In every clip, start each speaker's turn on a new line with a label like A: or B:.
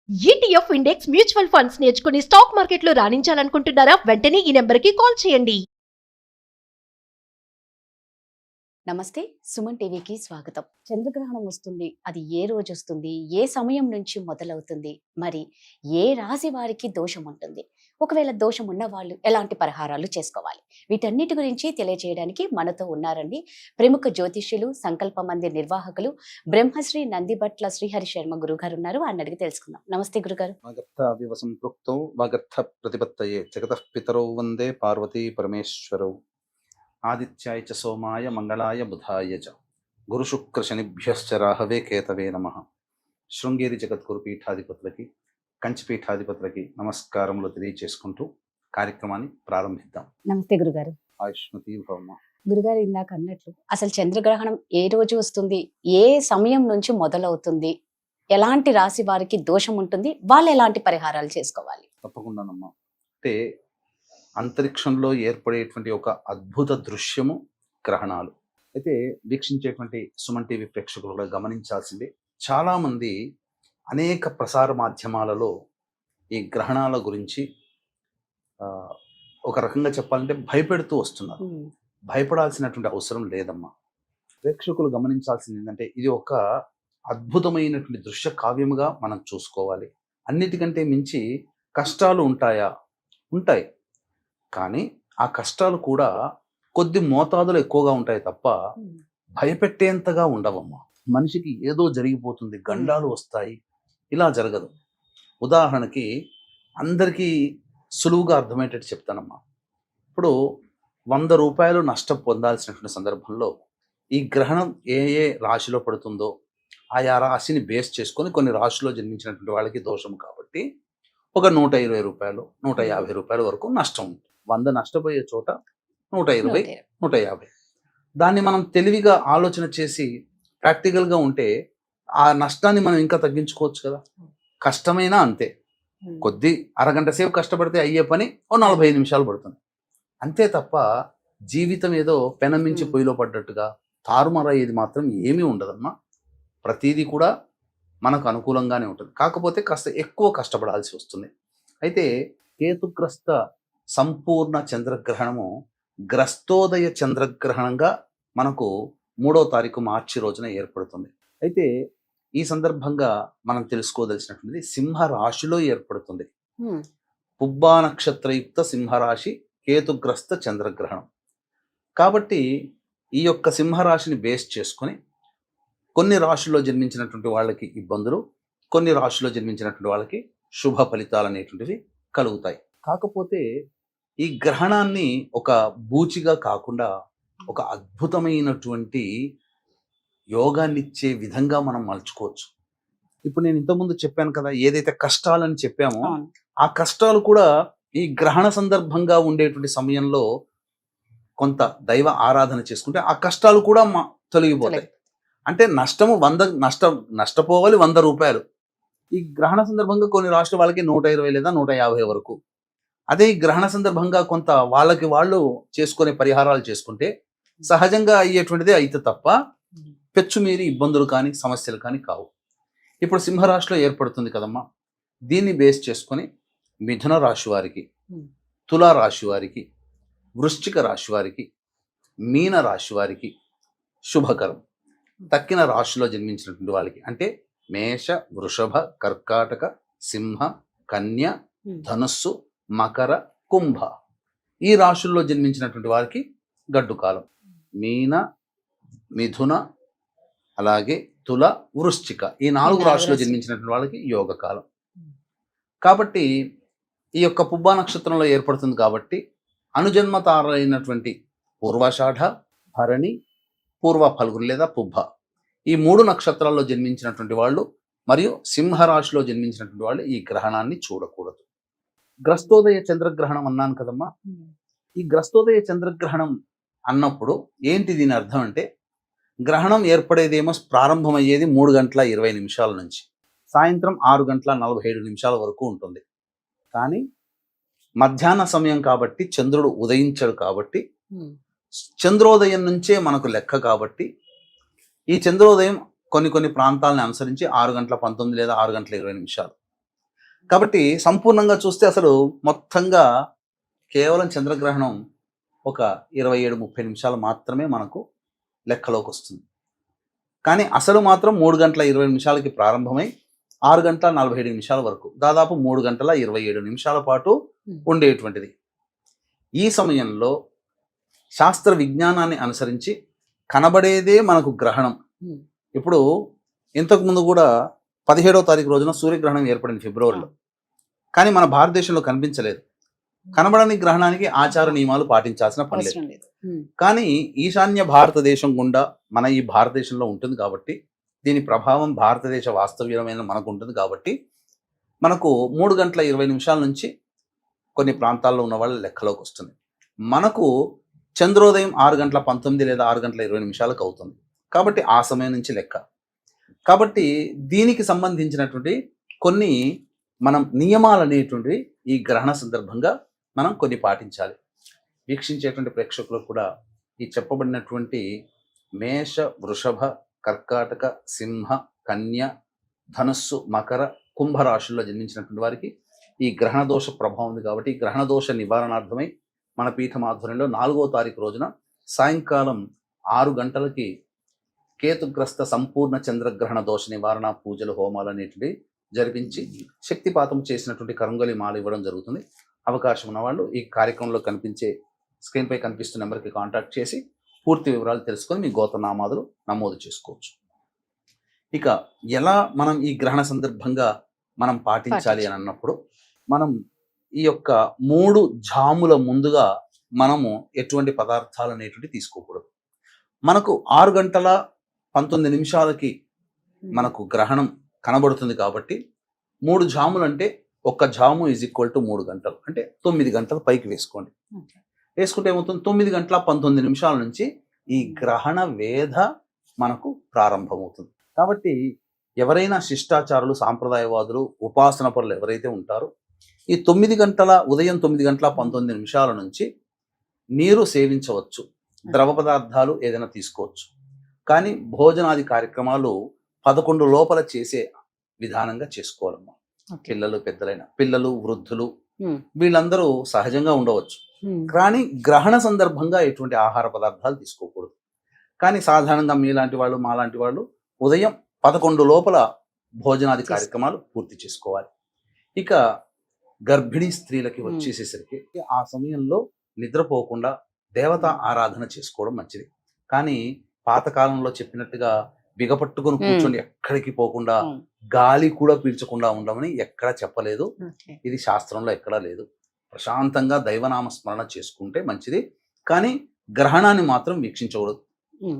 A: ETF index mutual funds నేర్చుకుని stock మార్కెట్లో రాణించాలనుకుంటున్నారా? వెంటనే ఈ నెంబర్కి కాల్ చేయండి.
B: నమస్తే, సుమన్ టీవీకి స్వాగతం. చంద్రగ్రహణం వస్తుంది. అది ఏ రోజు వస్తుంది, ఏ సమయం నుంచి మొదలవుతుంది, మరి ఏ రాశి వారికి దోషం ఉంటుంది, ఒకవేళ దోషం ఉన్న వాళ్ళు ఎలాంటి పరిహారాలు చేసుకోవాలి, వీటన్నిటి గురించి తెలియజేయడానికి మనతో ఉన్నారండి ప్రముఖ జ్యోతిష్యులు, సంకల్ప మందిర్ నిర్వాహకులు బ్రహ్మశ్రీ నందిబట్ల శ్రీహరి శర్మ గురుగారు ఉన్నారు. ఆయన అడిగి తెలుసుకుందాం. నమస్తే గురుగారు.
C: వాగర్థ వాగర్థ ప్రతిపత్తయే జగతః పితరౌ వందే పార్వతీ పరమేశ్వరౌ ఆదిత్యాయ చ సోమాయ మంగళాయ బుధాయ చ గురుశుక్ర శనిభ్యశ్చ రాహవే కేతవే నమః. శృంగేరి జగద్గురు పీఠాధిపతులకి, కంచి పీఠాధిపతులకి నమస్కారములు తెలియజేసుకుంటూ కార్యక్రమాన్ని ప్రారంభిద్దాం.
B: నమస్తే గురుగారు.
C: ఆయుష్మతి భవమ.
B: గురుగారు, ఇందాక అన్నట్లు అసలు చంద్రగ్రహణం ఏ రోజు వస్తుంది, ఏ సమయం నుంచి మొదలవుతుంది, ఎలాంటి రాశి వారికి దోషం ఉంటుంది, వాళ్ళు ఎలాంటి పరిహారాలు చేసుకోవాలి?
C: తప్పకుండానమ్మా. అంటే అంతరిక్షంలో ఏర్పడేటువంటి ఒక అద్భుత దృశ్యము గ్రహణాలు. అయితే వీక్షించేటువంటి సుమన్ టీవీ ప్రేక్షకులు కూడా గమనించాల్సిందే, చాలామంది అనేక ప్రసార మాధ్యమాలలో ఈ గ్రహణాల గురించి ఒక రకంగా చెప్పాలంటే భయపెడుతూ వస్తున్నారు. భయపడాల్సినటువంటి అవసరం లేదమ్మా. ప్రేక్షకులు గమనించాల్సింది ఏంటంటే, ఇది ఒక అద్భుతమైనటువంటి దృశ్య కావ్యముగా మనం చూసుకోవాలి. అన్నిటికంటే మించి కష్టాలు ఉంటాయా? ఉంటాయి. కానీ ఆ కష్టాలు కూడా కొద్ది మోతాదులో ఎక్కువగా ఉంటాయి తప్ప భయపెట్టేంతగా ఉండవమ్మా. మనిషికి ఏదో జరిగిపోతుంది, గండాలు వస్తాయి, ఇలా జరగదు. ఉదాహరణకి అందరికీ సులువుగా అర్థమయ్యేటట్టు చెప్తానమ్మా. ఇప్పుడు 100 రూపాయలు నష్టం పొందాల్సినటువంటి సందర్భంలో ఈ గ్రహణం ఏ ఏ రాశిలో పడుతుందో ఆయా రాశిని బేస్ చేసుకొని కొన్ని రాశిలో జన్మించినటువంటి వాళ్ళకి దోషం కాబట్టి ఒక 120 రూపాయలు 150 రూపాయల వరకు నష్టం ఉంటుంది. 100 నష్టపోయే చోట 120 150. దాన్ని మనం తెలివిగా ఆలోచన చేసి ప్రాక్టికల్గా ఉంటే ఆ నష్టాన్ని మనం ఇంకా తగ్గించుకోవచ్చు కదా. కష్టమైనా అంతే, కొద్ది అరగంట సేపు కష్టపడితే అయ్యే పని ఓ 45 నిమిషాలు పడుతుంది అంతే తప్ప జీవితం ఏదో పెనమించి పొయ్యిలో పడ్డట్టుగా తారుమారయ్యేది మాత్రం ఏమీ ఉండదమ్మా. ప్రతిదీ కూడా మనకు అనుకూలంగానే ఉంటుంది, కాకపోతే కాస్త ఎక్కువ కష్టపడాల్సి వస్తుంది. అయితే కేతుగ్రస్త సంపూర్ణ చంద్రగ్రహణము గ్రస్తోదయ చంద్రగ్రహణంగా మనకు 3వ తారీఖు మార్చి రోజున ఏర్పడుతుంది. అయితే ఈ సందర్భంగా మనం తెలుసుకోదలసినటువంటిది సింహరాశిలో ఏర్పడుతుంది. పుబ్బా నక్షత్రయుక్త సింహరాశి కేతుగ్రస్త చంద్రగ్రహణం కాబట్టి ఈ యొక్క సింహరాశిని బేస్ చేసుకొని కొన్ని రాశుల్లో జన్మించినటువంటి వాళ్ళకి ఇబ్బందులు, కొన్ని రాశుల్లో జన్మించినటువంటి వాళ్ళకి శుభ ఫలితాలు అనేటువంటివి కలుగుతాయి. కాకపోతే ఈ గ్రహణాన్ని ఒక బూచిగా కాకుండా ఒక అద్భుతమైనటువంటి యోగాన్నిచ్చే విధంగా మనం మలుచుకోవచ్చు. ఇప్పుడు నేను ఇంతకుముందు చెప్పాను కదా, ఏదైతే కష్టాలని చెప్పామో ఆ కష్టాలు కూడా ఈ గ్రహణ సందర్భంగా ఉండేటువంటి సమయంలో కొంత దైవ ఆరాధన చేసుకుంటే ఆ కష్టాలు కూడా తొలగిపోతాయి. అంటే నష్టపోవాలి 100 రూపాయలు. ఈ గ్రహణ సందర్భంగా కొన్ని రాష్ట్రాల వాళ్ళకి 120 లేదా 150 వరకు. అదే ఈ గ్రహణ సందర్భంగా కొంత వాళ్ళకి వాళ్ళు చేసుకునే పరిహారాలు చేసుకుంటే సహజంగా అయ్యేటువంటిదే అయితే తప్ప పెచ్చుమీరి ఇబ్బందులు కానీ సమస్యలు కానీ కావు. ఇప్పుడు సింహరాశిలో ఏర్పడుతుంది కదమ్మా, దీన్ని బేస్ చేసుకొని మిథున రాశి వారికి, తులా రాశి వారికి, వృశ్చిక రాశి వారికి, మీన రాశి వారికి శుభకరం. తక్కిన రాశిలో జన్మించినటువంటి వాళ్ళకి అంటే మేష, వృషభ, కర్కాటక, సింహ, కన్య, ధనుస్సు, మకర, కుంభ ఈ రాశుల్లో జన్మించినటువంటి వారికి గడ్డు కాలం. మీన, మిథున, అలాగే తుల, వృశ్చిక ఈ 4 రాశుల్లో జన్మించినటువంటి వాళ్ళకి యోగ కాలం. కాబట్టి ఈ యొక్క పుబ్బా నక్షత్రంలో ఏర్పడుతుంది కాబట్టి అనుజన్మ తారైనటువంటి పూర్వాషాఢ, భరణి, పూర్వ ఫల్గుని లేదా పుబ్బ ఈ 3 నక్షత్రాల్లో జన్మించినటువంటి వాళ్ళు మరియు సింహరాశిలో జన్మించినటువంటి వాళ్ళు ఈ గ్రహణాన్ని చూడకూడదు. గ్రస్తోదయ చంద్రగ్రహణం అన్నాను కదమ్మా. ఈ గ్రస్తోదయ చంద్రగ్రహణం అన్నప్పుడు ఏంటి దీని అర్థం అంటే, గ్రహణం ఏర్పడేదేమో ప్రారంభమయ్యేది 3:20 నుంచి సాయంత్రం 6:47 వరకు ఉంటుంది. కానీ మధ్యాహ్న సమయం కాబట్టి చంద్రుడు ఉదయించడు కాబట్టి చంద్రోదయం నుంచే మనకు లెక్క కాబట్టి ఈ చంద్రోదయం కొన్ని ప్రాంతాలను అనుసరించి 6:19 లేదా 6:20 కాబట్టి సంపూర్ణంగా చూస్తే అసలు మొత్తంగా కేవలం చంద్రగ్రహణం ఒక 27-30 నిమిషాలు మాత్రమే మనకు లెక్కలోకి వస్తుంది. కానీ అసలు మాత్రం 3 గంటల 20 నిమిషాలకి ప్రారంభమై 6 గంటల 47 నిమిషాల వరకు దాదాపు 3 గంటల 27 నిమిషాల పాటు ఉండేటువంటిది. ఈ సమయంలో శాస్త్ర విజ్ఞానాన్ని అనుసరించి కనబడేదే మనకు గ్రహణం. ఇప్పుడు ఇంతకు ముందు కూడా 17వ తారీఖు రోజున సూర్యగ్రహణం ఏర్పడింది ఫిబ్రవరిలో. కానీ మన భారతదేశంలో కనిపించలేదు. కనబడని గ్రహణానికి ఆచార నియమాలు పాటించాల్సిన పని లేదు.
B: అవసరం లేదు.
C: కానీ ఈశాన్య భారతదేశం గుండా మన ఈ భారతదేశంలో ఉంటుంది కాబట్టి దీని ప్రభావం భారతదేశ వాస్తవ్యమైన మనకు ఉంటుంది కాబట్టి మనకు 3 గంటల 20 నిమిషాల నుంచి కొన్ని ప్రాంతాల్లో ఉన్న వాళ్ళ లెక్కలోకి వస్తుంది. మనకు చంద్రోదయం 6 గంటల 19 లేదా 6 గంటల 20 నిమిషాలకు అవుతుంది కాబట్టి ఆ సమయం నుంచి లెక్క. కాబట్టి దీనికి సంబంధించినటువంటి కొన్ని మనం నియమాలు అనేటువంటివి ఈ గ్రహణ సందర్భంగా మనం కొన్ని పాటించాలి. వీక్షించేటువంటి ప్రేక్షకులకు కూడా ఈ చెప్పబడినటువంటి మేష, వృషభ, కర్కాటక, సింహ, కన్య, ధనుస్సు, మకర, కుంభ రాశుల్లో జన్మించినటువంటి వారికి ఈ గ్రహణ దోష ప్రభావం ఉంది కాబట్టి ఈ గ్రహణ దోష నివారణార్థమై మన పీఠం ఆధ్వర్యంలో 4వ తారీఖు రోజున సాయంకాలం 6 గంటలకి కేతుగ్రస్త సంపూర్ణ చంద్రగ్రహణ దోష నివారణ పూజలు, హోమాలు అనేటివి జరిపించి శక్తిపాతం చేసినటువంటి కరంగలి మాల ఇవ్వడం జరుగుతుంది. అవకాశం ఉన్న వాళ్ళు ఈ కార్యక్రమంలో కనిపించే స్క్రీన్పై కనిపిస్తున్న నెంబర్కి కాంటాక్ట్ చేసి పూర్తి వివరాలు తెలుసుకొని మీ గోత్రనామాదులు నమోదు చేసుకోవచ్చు. ఇక ఎలా మనం ఈ గ్రహణ సందర్భంగా మనం పాటించాలి అని అన్నప్పుడు మనం ఈ యొక్క 3 జాముల ముందుగా మనము ఎటువంటి పదార్థాలు అనేటువంటి తీసుకోకూడదు. మనకు 6 గంటల 19 నిమిషాలకి మనకు గ్రహణం కనబడుతుంది కాబట్టి 3 జాములు అంటే ఒక్క జాము ఈజ్ ఈక్వల్ టు 3 గంటలు అంటే 9 గంటలు పైకి వేసుకోండి. వేసుకుంటే ఏమవుతుంది 9 గంటల 19 నిమిషాల నుంచి ఈ గ్రహణ వేధ మనకు ప్రారంభమవుతుంది. కాబట్టి ఎవరైనా శిష్టాచారులు, సాంప్రదాయవాదులు, ఉపాసన పరులు ఎవరైతే ఉంటారో ఈ ఉదయం 9 గంటల 19 నిమిషాల నుంచి నీరు సేవించవచ్చు, ద్రవ పదార్థాలు ఏదైనా తీసుకోవచ్చు. కానీ భోజనాది కార్యక్రమాలు 11 లోపల చేసే విధానంగా చేసుకోవాలమ్మా. పిల్లలు, పెద్దలైన పిల్లలు, వృద్ధులు వీళ్ళందరూ సహజంగా ఉండవచ్చు. కానీ గ్రహణ సందర్భంగా ఎటువంటి ఆహార పదార్థాలు తీసుకోకూడదు. కానీ సాధారణంగా మీలాంటి వాళ్ళు, మాలాంటి వాళ్ళు ఉదయం 11 లోపల భోజనాది కార్యక్రమాలు పూర్తి చేసుకోవాలి. ఇక గర్భిణీ స్త్రీలకి వచ్చేసేసరికి ఆ సమయంలో నిద్రపోకుండా దేవతా ఆరాధన చేసుకోవడం మంచిది. కానీ పాతకాలంలో చెప్పినట్టుగా బిగపట్టుకుని కూర్చొని ఎక్కడికి పోకుండా గాలి కూడా పీల్చకుండా ఉండమని ఎక్కడ చెప్పలేదు. ఇది శాస్త్రంలో ఎక్కడా లేదు. ప్రశాంతంగా దైవనామ స్మరణ చేసుకుంటే మంచిది. కానీ గ్రహణాన్ని మాత్రం వీక్షించకూడదు.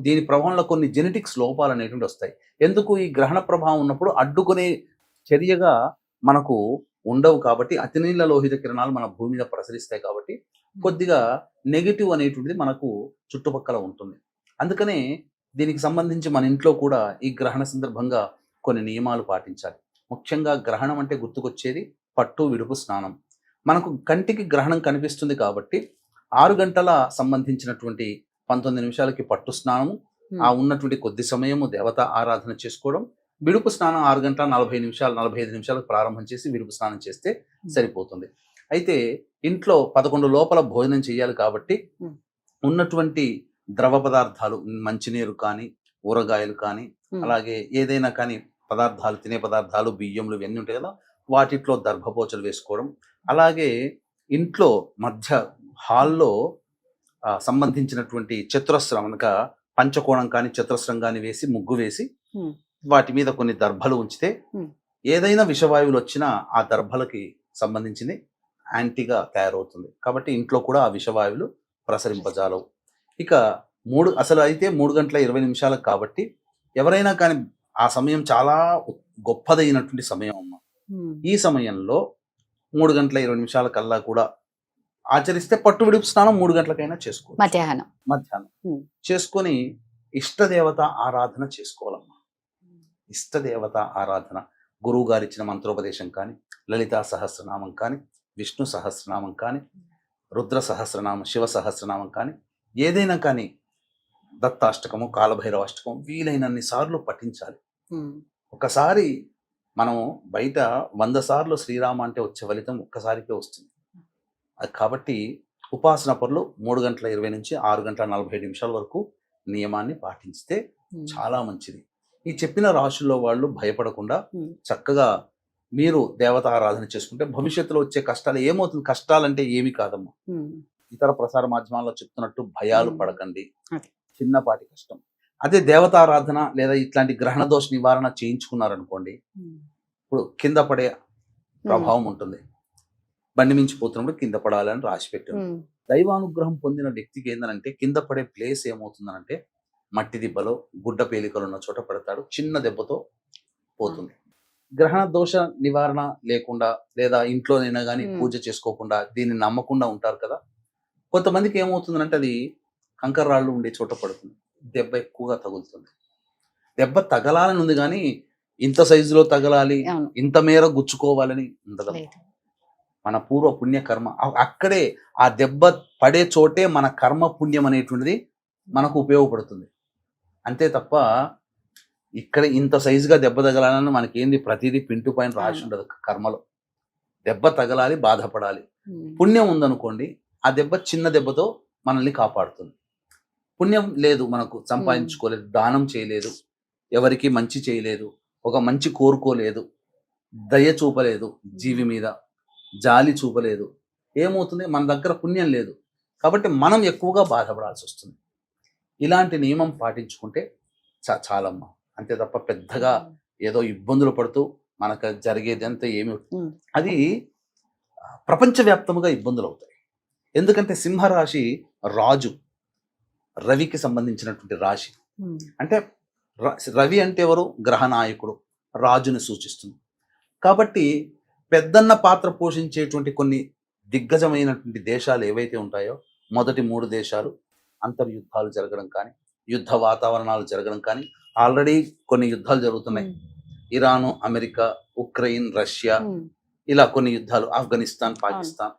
C: దీని ప్రభావంలో కొన్ని జెనెటిక్స్ లోపాలు అనేటువంటి వస్తాయి. ఎందుకు ఈ గ్రహణ ప్రభావం ఉన్నప్పుడు అడ్డుకునే చర్యగా మనకు ఉండవు కాబట్టి అతినీల లోహిత కిరణాలు మన భూమి మీద ప్రసరిస్తాయి కాబట్టి కొద్దిగా నెగిటివ్ అనేటువంటిది మనకు చుట్టుపక్కల ఉంటుంది. అందుకనే దీనికి సంబంధించి మన ఇంట్లో కూడా ఈ గ్రహణ సందర్భంగా కొన్ని నియమాలు పాటించాలి. ముఖ్యంగా గ్రహణం అంటే గుర్తుకొచ్చేది పట్టు విడుపు స్నానం. మనకు కంటికి గ్రహణం కనిపిస్తుంది కాబట్టి 6 గంటల సంబంధించినటువంటి 19 నిమిషాలకి పట్టు స్నానము, ఆ ఉన్నటువంటి కొద్ది సమయము దేవత ఆరాధన చేసుకోవడం, విడుపు స్నానం 6 గంటల 45 నిమిషాలకు ప్రారంభం చేసి విడుపు స్నానం చేస్తే సరిపోతుంది. అయితే ఇంట్లో 11 లోపల భోజనం చేయాలి కాబట్టి ఉన్నటువంటి ద్రవ పదార్థాలు, మంచినీరు కానీ, ఊరగాయలు కానీ, అలాగే ఏదైనా కానీ పదార్థాలు, తినే పదార్థాలు, బియ్యములు ఇవన్నీ ఉంటాయి కదా, వాటిట్లో దర్భపోచలు వేసుకోవడం. అలాగే ఇంట్లో మధ్య హాల్లో సంబంధించినటువంటి చతురస్రం అనగా పంచకోణం కానీ చతురస్రం కానీ వేసి ముగ్గు వేసి వాటి మీద కొన్ని దర్భలు ఉంచితే ఏదైనా విషవాయువులు వచ్చినా ఆ దర్భలకి సంబంధించింది యాంటీగా తయారవుతుంది. కాబట్టి ఇంట్లో కూడా ఆ విషవాయువులు ప్రసరింపజాలవు. ఇక 3 గంటల 20 నిమిషాలకు కాబట్టి ఎవరైనా కానీ ఆ సమయం చాలా గొప్పదైనటువంటి సమయం అమ్మ. ఈ సమయంలో 3 గంటల 20 నిమిషాల కల్లా కూడా ఆచరిస్తే పట్టు విడుపు స్నానం 3 గంటలకైనా చేసుకోవాలి. మధ్యాహ్నం చేసుకొని ఇష్టదేవత ఆరాధన చేసుకోవాలమ్మా. ఇష్టదేవత ఆరాధన గురువు గారు ఇచ్చిన మంత్రోపదేశం కానీ, లలితా సహస్రనామం కానీ, విష్ణు సహస్రనామం కానీ, రుద్ర సహస్రనామం, శివ సహస్రనామం కానీ, ఏదైనా కానీ దత్తాష్టకము, కాలభైరవాష్టకం వీలైనన్ని సార్లు పఠించాలి. ఒకసారి మనము బయట 100 సార్లు శ్రీరామ అంటే వచ్చే ఫలితం ఒక్కసారికే వస్తుంది. అది కాబట్టి ఉపాసన పరులు 3 గంటల 20 నుంచి 6 గంటల 45 నిమిషాల వరకు నియమాన్ని పాటించితే చాలా మంచిది. ఈ చెప్పిన రాశుల్లో వాళ్ళు భయపడకుండా చక్కగా మీరు దేవత ఆరాధన చేసుకుంటే భవిష్యత్తులో వచ్చే కష్టాలు ఏమవుతుంది, కష్టాలంటే ఏమి కాదమ్మా. ఇతర ప్రసార మాధ్యమాల్లో చెప్తున్నట్టు భయాలు పడకండి,
B: అదే.
C: చిన్నపాటి కష్టం. అదే దేవతారాధన లేదా ఇట్లాంటి గ్రహణ దోష నివారణ చేయించుకున్నారనుకోండి, ఇప్పుడు కింద పడే ప్రభావం ఉంటుంది. బండి మించిపోతున్నప్పుడు కింద పడాలని రాసి పెట్టారు. దైవానుగ్రహం పొందిన వ్యక్తికి ఏంటంటే కింద పడే ప్లేస్ ఏమవుతుందనంటే మట్టి దిబ్బలో గుడ్డ పేలికలు ఉన్న చోట పడతాడు, చిన్న దెబ్బతో పోతుంది. గ్రహణ దోష నివారణ లేకుండా లేదా ఇంట్లోనైనా కానీ పూజ చేసుకోకుండా దీన్ని నమ్మకుండా ఉంటారు కదా, కొంతమందికి ఏమవుతుందంటే అది కంకర రాళ్ళు ఉండే చోట పడుతుంది, దెబ్బ ఎక్కువగా తగులుతుంది. దెబ్బ తగలాలని ఉంది కానీ ఇంత సైజులో తగలాలి, ఇంత మేర గుచ్చుకోవాలని ఉండదు. మన పూర్వ పుణ్య కర్మ అక్కడే, ఆ దెబ్బ పడే చోటే మన కర్మ పుణ్యం అనేటువంటిది మనకు ఉపయోగపడుతుంది. అంతే తప్ప ఇక్కడ ఇంత సైజుగా దెబ్బ తగలాలని మనకేంది ప్రతిదీ పింటు పైన రాసి ఉండదు. కర్మలో దెబ్బ తగలాలి, బాధపడాలి. పుణ్యం ఉందనుకోండి, ఆ దెబ్బ చిన్న దెబ్బతో మనల్ని కాపాడుతుంది. పుణ్యం లేదు, మనకు సంపాదించుకోలేదు, దానం చేయలేదు, ఎవరికి మంచి చేయలేదు, ఒక మంచి కోరుకోలేదు, దయ చూపలేదు, జీవి మీద జాలి చూపలేదు, ఏమవుతుంది, మన దగ్గర పుణ్యం లేదు కాబట్టి మనం ఎక్కువగా బాధపడాల్సి వస్తుంది. ఇలాంటి నియమం పాటించుకుంటే చాలమ్మా. అంతే తప్ప పెద్దగా ఏదో ఇబ్బందులు పడుతూ మనకు జరిగేది అంతా ఏమి, అది ప్రపంచవ్యాప్తముగా ఇబ్బందులు అవుతాయి. ఎందుకంటే సింహరాశి రాజు, రవికి సంబంధించినటువంటి రాశి. అంటే రవి అంటే ఎవరు, గ్రహ నాయకుడు, రాజుని సూచిస్తుంది. కాబట్టి పెద్దన్న పాత్ర పోషించేటువంటి కొన్ని దిగ్గజమైనటువంటి దేశాలు ఏవైతే ఉంటాయో, మొదటి 3 దేశాలు అంతర్యుద్ధాలు జరగడం కానీ, యుద్ధ వాతావరణాలు జరగడం కానీ, ఆల్రెడీ కొన్ని యుద్ధాలు జరుగుతున్నాయి. ఇరాను, అమెరికా, ఉక్రెయిన్, రష్యా, ఇలా కొన్ని యుద్ధాలు, ఆఫ్ఘనిస్తాన్, పాకిస్తాన్,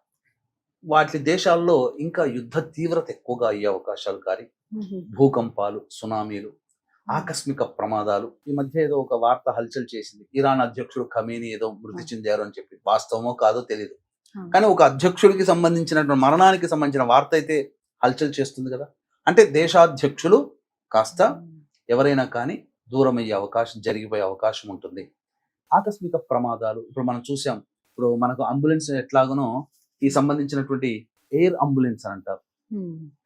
C: వాటి దేశాల్లో ఇంకా యుద్ధ తీవ్రత ఎక్కువగా అయ్యే అవకాశాలు కానీ, భూకంపాలు, సునామీలు, ఆకస్మిక ప్రమాదాలు. ఈ మధ్య ఏదో ఒక వార్త హల్చల్ చేసింది, ఇరాన్ అధ్యక్షుడు ఖమేనీ ఏదో మృతి చెందారు అని చెప్పి. వాస్తవమో కాదో తెలియదు, కానీ ఒక అధ్యక్షుడికి సంబంధించినటువంటి మరణానికి సంబంధించిన వార్త అయితే హల్చల్ చేస్తుంది కదా. అంటే దేశాధ్యక్షులు కాస్త ఎవరైనా కానీ దూరం అయ్యే అవకాశం, జరిగిపోయే అవకాశం ఉంటుంది. ఆకస్మిక ప్రమాదాలు ఇప్పుడు మనం చూసాం. ఇప్పుడు మనకు అంబులెన్స్ ఎట్లాగనో ఈ సంబంధించినటువంటి ఎయిర్ అంబులెన్స్ అని అంటారు,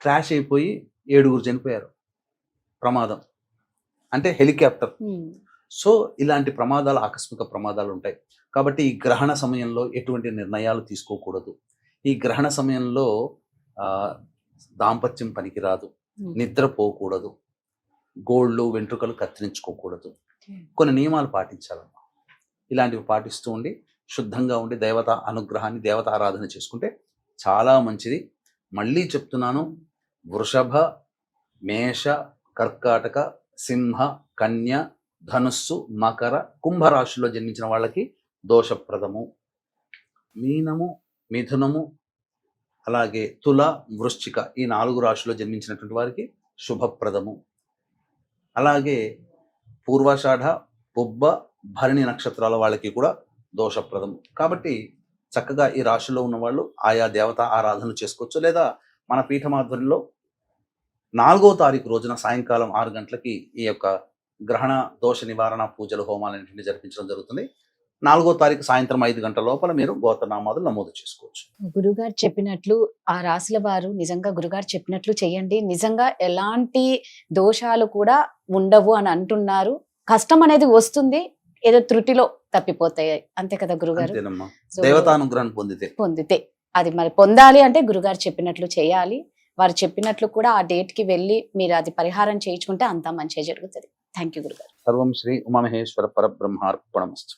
C: క్రాష్ అయిపోయి 7 చనిపోయారు. ప్రమాదం అంటే హెలికాప్టర్. సో ఇలాంటి ప్రమాదాలు, ఆకస్మిక ప్రమాదాలు ఉంటాయి. కాబట్టి ఈ గ్రహణ సమయంలో ఎటువంటి నిర్ణయాలు తీసుకోకూడదు. ఈ గ్రహణ సమయంలో దాంపత్యం పనికిరాదు, నిద్రపోకూడదు, గోళ్ళు వెంట్రుకలు కత్తిరించుకోకూడదు. కొన్ని నియమాలు పాటించాలమ్మా. ఇలాంటివి పాటిస్తూ ఉండి శుద్ధంగా ఉండి దేవత అనుగ్రహాన్ని, దేవత ఆరాధన చేసుకుంటే చాలా మంచిది. మళ్ళీ చెప్తున్నాను, వృషభ, మేష, కర్కాటక, సింహ, కన్య, ధనుస్సు, మకర, కుంభరాశిలో జన్మించిన వాళ్ళకి దోషప్రదము. మీనము, మిథునము, అలాగే తుల, వృశ్చిక, ఈ 4 రాశుల్లో జన్మించినటువంటి వారికి శుభప్రదము. అలాగే పూర్వాషాఢ, పుబ్బ, భరణి నక్షత్రాల వాళ్ళకి కూడా దోషప్రదము. కాబట్టి చక్కగా ఈ రాశిలో ఉన్న వాళ్ళు ఆయా దేవత ఆరాధనలు చేసుకోవచ్చు. లేదా మన పీఠమాధ్వర్యంలో 4వ తారీఖు రోజున సాయంకాలం 6 గంటలకి ఈ యొక్క గ్రహణ దోష నివారణ పూజలు, హోమాలన్నింటినీ జరిపించడం జరుగుతుంది. 4వ తారీఖు సాయంత్రం 5 గంటల లోపల మీరు గోత్రనామాదులు నమోదు చేసుకోవచ్చు.
B: గురుగారు చెప్పినట్లు ఆ రాశుల వారు నిజంగా గురుగారు చెప్పినట్లు చేయండి. నిజంగా ఎలాంటి దోషాలు కూడా ఉండవు అని అంటున్నారు. కష్టం అనేది వస్తుంది, ఏదో త్రుటిలో తప్పిపోతాయి, అంతే కదా గురుగారు.
C: దేవతానుగ్రహం పొందితే
B: అది మరి పొందాలి అంటే గురుగారు చెప్పినట్లు చేయాలి. వారు చెప్పినట్లు కూడా ఆ డేట్ కి వెళ్ళి మీరు అది పరిహారం చేయించుకుంటే అంతా మంచిగా జరుగుతుంది. థ్యాంక్ యూ గురుగారు.
C: సర్వం శ్రీ ఉమామహేశ్వర పరబ్రహ్మార్పణమస్తు.